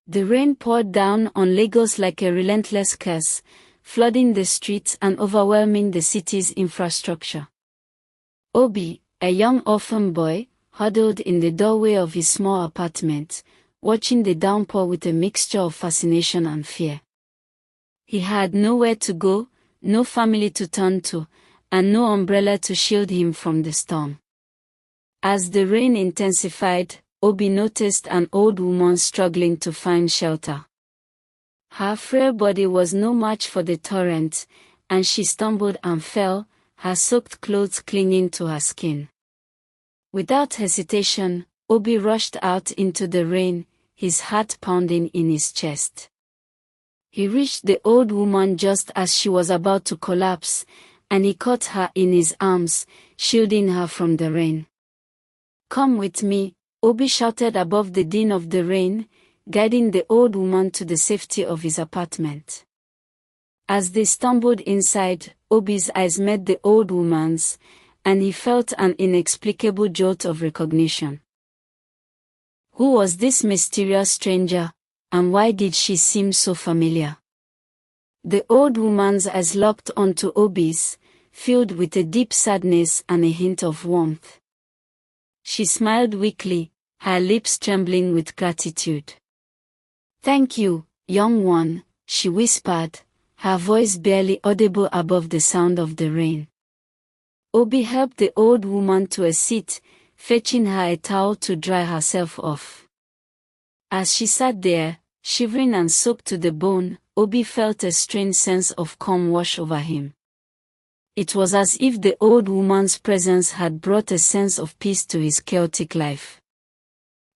The rain poured down on Lagos like a relentless curse, flooding the streets and overwhelming the city's infrastructure. Obi, a young orphan boy, huddled in the doorway of his small apartment, watching the downpour with a mixture of fascination and fear. He had nowhere to go, no family to turn to, and no umbrella to shield him from the storm. As the rain intensified, Obi noticed an old woman struggling to find shelter. Her frail body was no match for the torrent, and she stumbled and fell, her soaked clothes clinging to her skin. Without hesitation, Obi rushed out into the rain, his heart pounding in his chest. He reached the old woman just as she was about to collapse, and he caught her in his arms, shielding her from the rain. "Come with me," Obi shouted above the din of the rain, guiding the old woman to the safety of his apartment. As they stumbled inside, Obi's eyes met the old woman's, and he felt an inexplicable jolt of recognition. Who was this mysterious stranger, and why did she seem so familiar? The old woman's eyes locked onto Obi's, filled with a deep sadness and a hint of warmth. She smiled weakly, her lips trembling with gratitude. "Thank you, young one," she whispered, her voice barely audible above the sound of the rain. Obi helped the old woman to a seat, fetching her a towel to dry herself off. As she sat there, shivering and soaked to the bone, Obi felt a strange sense of calm wash over him. It was as if the old woman's presence had brought a sense of peace to his chaotic life.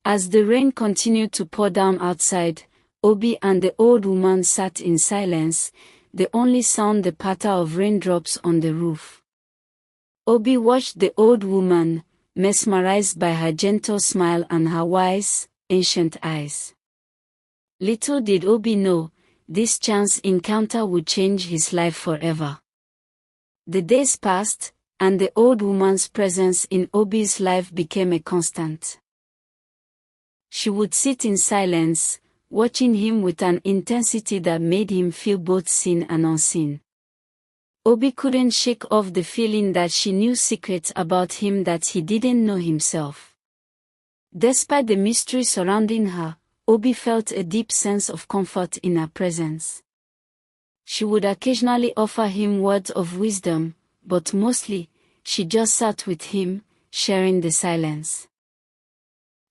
As the rain continued to pour down outside, Obi and the old woman sat in silence, the only sound the patter of raindrops on the roof. Obi watched the old woman, mesmerized by her gentle smile and her wise, ancient eyes. Little did Obi know, this chance encounter would change his life forever. The days passed, and the old woman's presence in Obi's life became a constant. She would sit in silence, watching him with an intensity that made him feel both seen and unseen. Obi couldn't shake off the feeling that she knew secrets about him that he didn't know himself. Despite the mystery surrounding her, Obi felt a deep sense of comfort in her presence. She would occasionally offer him words of wisdom, but mostly, she just sat with him, sharing the silence.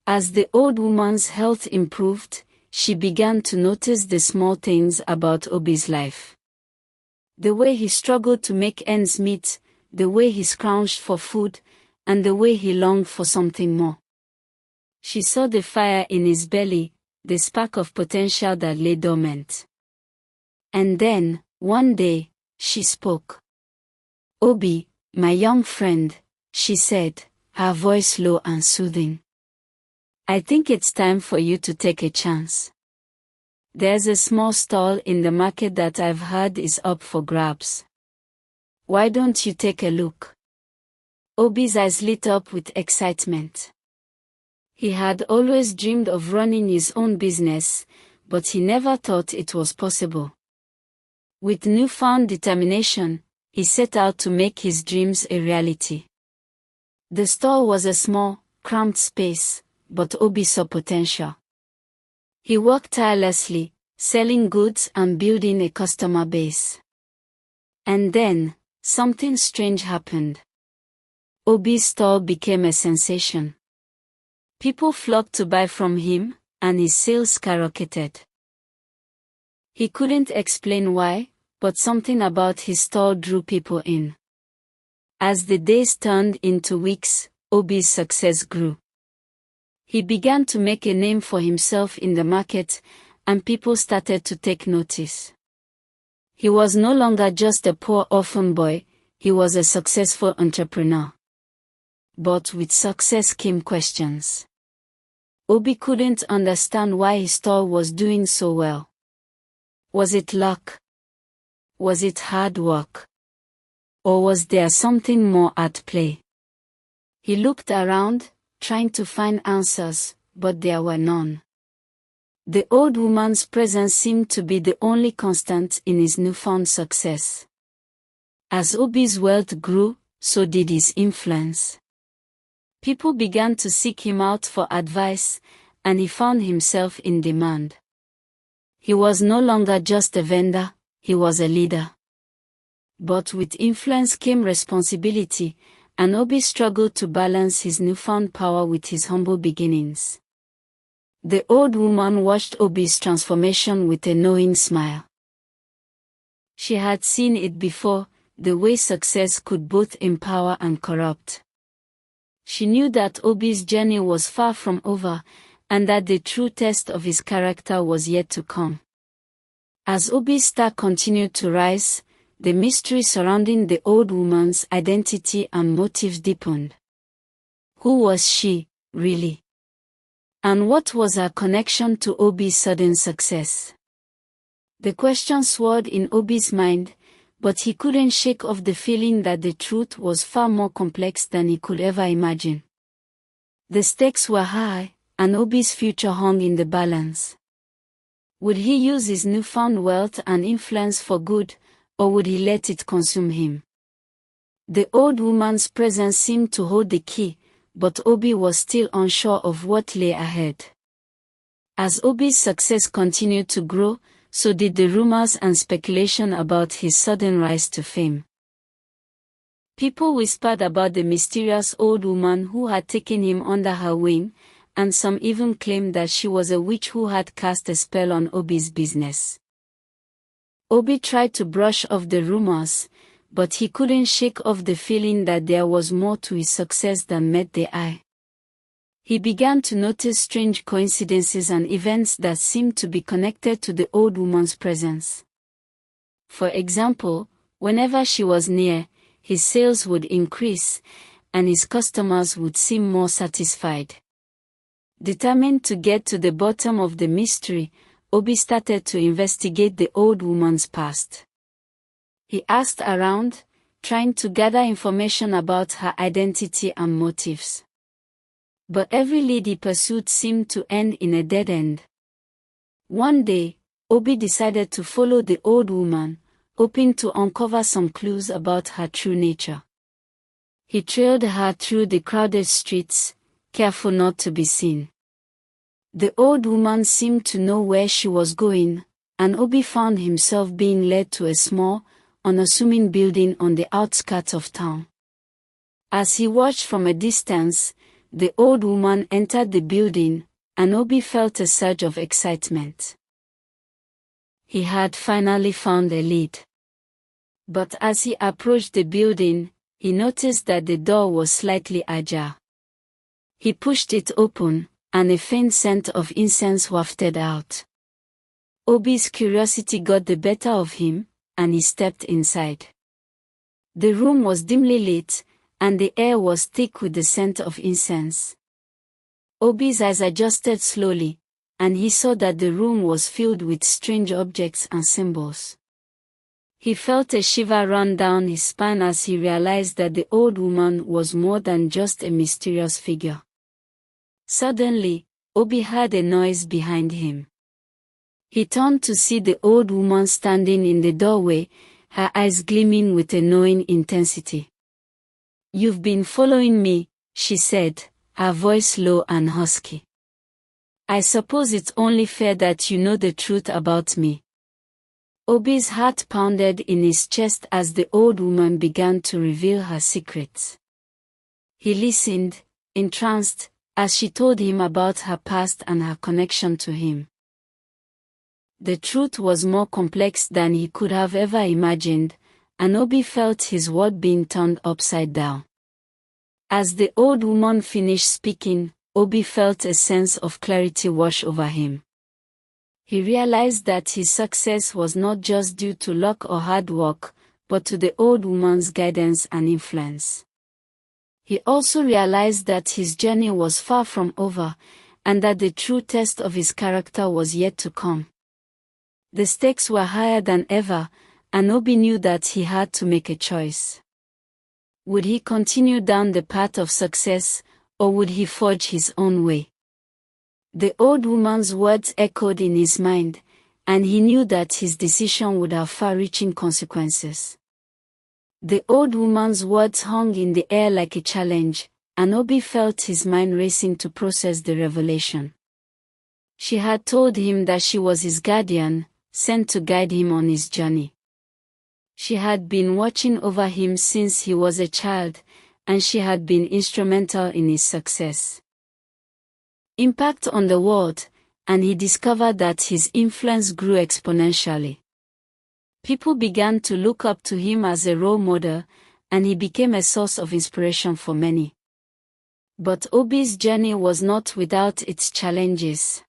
As the old woman's health improved, she began to notice the small things about Obi's life. The way he struggled to make ends meet, the way he scrounged for food, and the way he longed for something more. She saw the fire in his belly, the spark of potential that lay dormant. And then, one day, she spoke. "Obi, my young friend," she said, her voice low and soothing. "I think it's time for you to take a chance. There's a small stall in the market that I've heard is up for grabs. Why don't you take a look?" Obi's eyes lit up with excitement. He had always dreamed of running his own business, but he never thought it was possible. With newfound determination, he set out to make his dreams a reality. The store was a small, cramped space, but Obi saw potential. He worked tirelessly, selling goods and building a customer base. And then, something strange happened. Obi's store became a sensation. People flocked to buy from him, and his sales skyrocketed. He couldn't explain why, but something about his store drew people in. As the days turned into weeks, Obi's success grew. He began to make a name for himself in the market, and people started to take notice. He was no longer just a poor orphan boy, he was a successful entrepreneur. But with success came questions. Obi couldn't understand why his store was doing so well. Was it luck? Was it hard work? Or was there something more at play? He looked around, trying to find answers, but there were none. The old woman's presence seemed to be the only constant in his newfound success. As Obi's wealth grew, so did his influence. People began to seek him out for advice, and he found himself in demand. He was no longer just a vendor, he was a leader. But with influence came responsibility, and Obi struggled to balance his newfound power with his humble beginnings. The old woman watched Obi's transformation with a knowing smile. She had seen it before, the way success could both empower and corrupt. She knew that Obi's journey was far from over, and that the true test of his character was yet to come. As Obi's star continued to rise, the mystery surrounding the old woman's identity and motives deepened. Who was she, really? And what was her connection to Obi's sudden success? The question swirled in Obi's mind, but he couldn't shake off the feeling that the truth was far more complex than he could ever imagine. The stakes were high, and Obi's future hung in the balance. Would he use his newfound wealth and influence for good, or would he let it consume him? The old woman's presence seemed to hold the key, but Obi was still unsure of what lay ahead. As Obi's success continued to grow, so did the rumors and speculation about his sudden rise to fame. People whispered about the mysterious old woman who had taken him under her wing, and some even claimed that she was a witch who had cast a spell on Obi's business. Obi tried to brush off the rumors, but he couldn't shake off the feeling that there was more to his success than met the eye. He began to notice strange coincidences and events that seemed to be connected to the old woman's presence. For example, whenever she was near, his sales would increase, and his customers would seem more satisfied. Determined to get to the bottom of the mystery, Obi started to investigate the old woman's past. He asked around, trying to gather information about her identity and motives. But every lead he pursued seemed to end in a dead end. One day, Obi decided to follow the old woman, hoping to uncover some clues about her true nature. He trailed her through the crowded streets, careful not to be seen. The old woman seemed to know where she was going, and Obi found himself being led to a small, unassuming building on the outskirts of town. As he watched from a distance, the old woman entered the building, and Obi felt a surge of excitement. He had finally found a lead. But as he approached the building, he noticed that the door was slightly ajar. He pushed it open, and a faint scent of incense wafted out. Obi's curiosity got the better of him, and he stepped inside. The room was dimly lit, and the air was thick with the scent of incense. Obi's eyes adjusted slowly, and he saw that the room was filled with strange objects and symbols. He felt a shiver run down his spine as he realized that the old woman was more than just a mysterious figure. Suddenly, Obi heard a noise behind him. He turned to see the old woman standing in the doorway, her eyes gleaming with a knowing intensity. "You've been following me," she said, her voice low and husky. "I suppose it's only fair that you know the truth about me." Obi's heart pounded in his chest as the old woman began to reveal her secrets. He listened, entranced, as she told him about her past and her connection to him. The truth was more complex than he could have ever imagined, and Obi felt his world being turned upside down. As the old woman finished speaking, Obi felt a sense of clarity wash over him. He realized that his success was not just due to luck or hard work, but to the old woman's guidance and influence. He also realized that his journey was far from over, and that the true test of his character was yet to come. The stakes were higher than ever, and Obi knew that he had to make a choice. Would he continue down the path of success, or would he forge his own way? The old woman's words echoed in his mind, and he knew that his decision would have far-reaching consequences. The old woman's words hung in the air like a challenge, and Obi felt his mind racing to process the revelation. She had told him that she was his guardian, sent to guide him on his journey. She had been watching over him since he was a child, and she had been instrumental in his success. Impact on the world, and he discovered that his influence grew exponentially. People began to look up to him as a role model, and he became a source of inspiration for many. But Obi's journey was not without its challenges.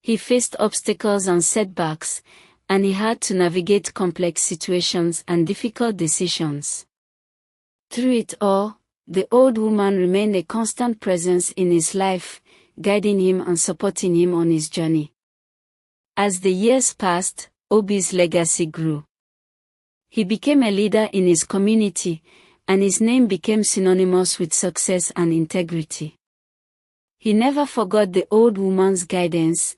He faced obstacles and setbacks, and he had to navigate complex situations and difficult decisions. Through it all, the old woman remained a constant presence in his life, guiding him and supporting him on his journey. As the years passed, Obi's legacy grew. He became a leader in his community, and his name became synonymous with success and integrity. He never forgot the old woman's guidance,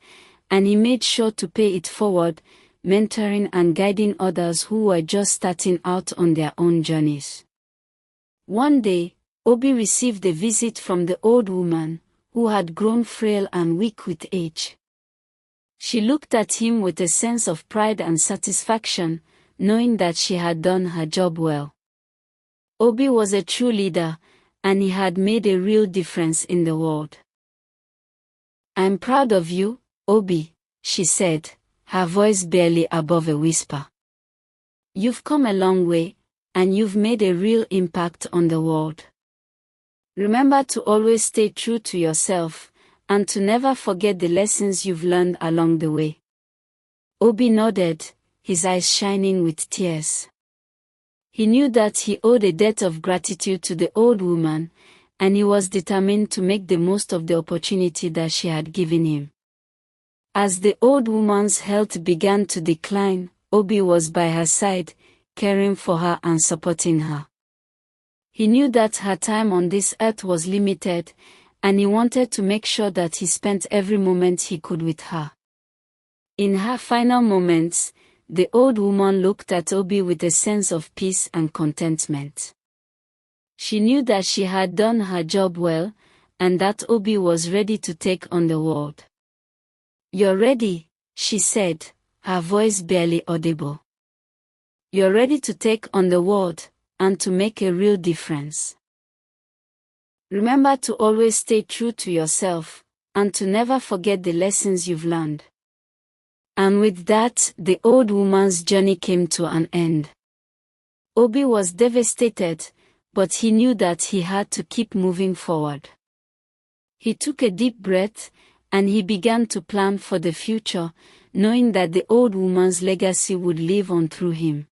and he made sure to pay it forward, mentoring and guiding others who were just starting out on their own journeys. One day, Obi received a visit from the old woman, who had grown frail and weak with age. She looked at him with a sense of pride and satisfaction, knowing that she had done her job well. Obi was a true leader, and he had made a real difference in the world. "I'm proud of you, Obi," she said, her voice barely above a whisper. "You've come a long way, and you've made a real impact on the world. Remember to always stay true to yourself, and to never forget the lessons you've learned along the way." Obi nodded, his eyes shining with tears. He knew that he owed a debt of gratitude to the old woman, and he was determined to make the most of the opportunity that she had given him. As the old woman's health began to decline, Obi was by her side, caring for her and supporting her. He knew that her time on this earth was limited, and he wanted to make sure that he spent every moment he could with her. In her final moments, the old woman looked at Obi with a sense of peace and contentment. She knew that she had done her job well, and that Obi was ready to take on the world. "You're ready," she said, her voice barely audible. "You're ready to take on the world, and to make a real difference. Remember to always stay true to yourself, and to never forget the lessons you've learned." And with that, the old woman's journey came to an end. Obi was devastated, but he knew that he had to keep moving forward. He took a deep breath, and he began to plan for the future, knowing that the old woman's legacy would live on through him.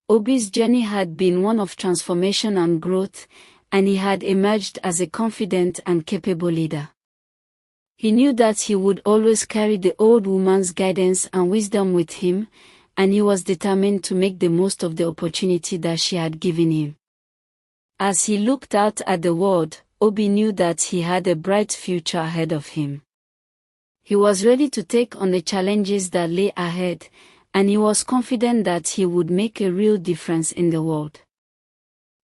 Obi's journey had been one of transformation and growth, and he had emerged as a confident and capable leader. He knew that he would always carry the old woman's guidance and wisdom with him, and he was determined to make the most of the opportunity that she had given him. As he looked out at the world, Obi knew that he had a bright future ahead of him. He was ready to take on the challenges that lay ahead, and he was confident that he would make a real difference in the world.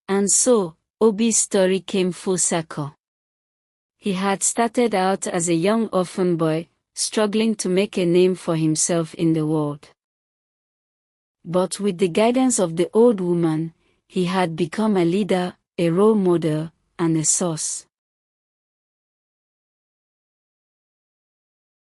And so, Obi's story came full circle. He had started out as a young orphan boy, struggling to make a name for himself in the world. But with the guidance of the old woman, he had become a leader, a role model, and a source.